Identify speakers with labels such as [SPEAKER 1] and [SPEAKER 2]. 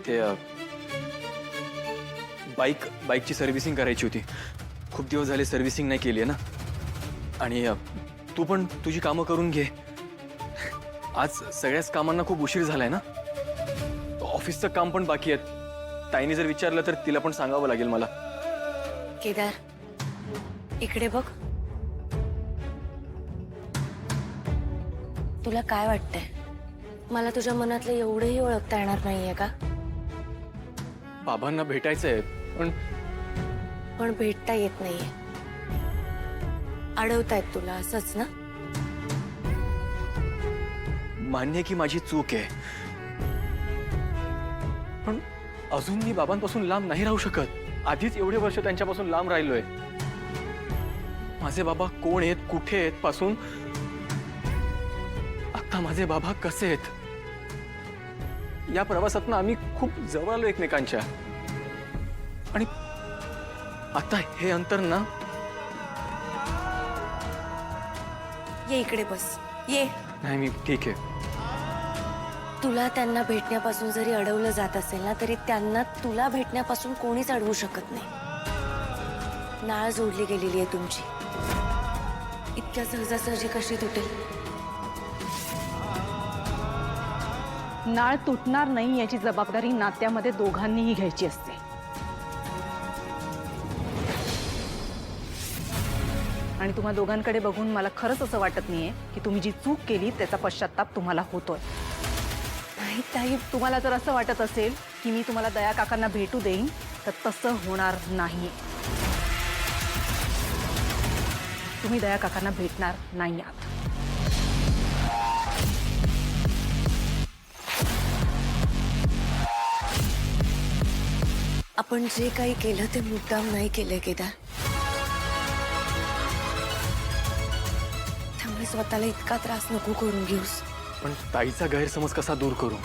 [SPEAKER 1] ते बाईकची सर्व्हिसिंग करायची होती. खूप दिवस झाले सर्व्हिसिंग नाही केली आहे ना. आणि तू पण तुझी कामं करून घे. आज सगळ्याच कामांना खूप उशीर झालाय ना. ऑफिसचं काम पण बाकी आहे. ताईने जर विचारलं तर तिला पण सांगावं लागेल मला.
[SPEAKER 2] केदार, इकडे बघ. तुला काय वाटतंय? मला तुझ्या मनातलं एवढंही ओळखता येणार नाहीये का?
[SPEAKER 1] बाबांना भेटायचंय
[SPEAKER 2] पण भेटता येत नाहीये. अडवतायत तुला, असंच ना?
[SPEAKER 1] मान्य आहे की माझी चूक आहे, पण अजून मी बाबांपासून लांब नाही राहू शकत. आधीच एवढे वर्ष त्यांच्यापासून लांब राहिलोय. माझे बाबा कोण आहेत, कुठे आहेत पासून आता माझे बाबा कसे आहेत. या प्रवासातनं आम्ही खूप जवळ आलो एकमेकांच्या. आणि आता हे अंतर ना.
[SPEAKER 2] ये इकडे बस, ये.
[SPEAKER 1] नाही, मी ठीक आहे.
[SPEAKER 2] तुला त्यांना भेटण्यापासून जरी अडवलं जात असेल ना, तरी त्यांना तुला भेटण्यापासून कोणीच अडवू शकत नाही. नाळ जोडली गेलेली आहे तुमची. इतक्या सहजासहजी कशी तुटेल?
[SPEAKER 3] नाळ तुटणार नाही याची जबाबदारी नात्यामध्ये दोघांनीही घ्यायची असते. आणि तुम्हा दोघांकडे बघून मला खरंच असं वाटत नाहीये की तुम्ही जी चूक केली त्याचा पश्चाताप तुम्हाला होतोय.
[SPEAKER 2] नाही ताई,
[SPEAKER 3] तुम्हाला जर असं वाटत असेल की मी तुम्हाला दया काकांना भेटू देईन तर तसं होणार नाही. तुम्ही दया काकांना भेटणार नाही आहात.
[SPEAKER 2] आपण जे काही केलं ते मुद्दाम नाही केलंय केदार. त्यामुळे स्वतःला इतका त्रास नको करून घेऊस.
[SPEAKER 1] पण ताईचा गैरसमज कसा दूर करू?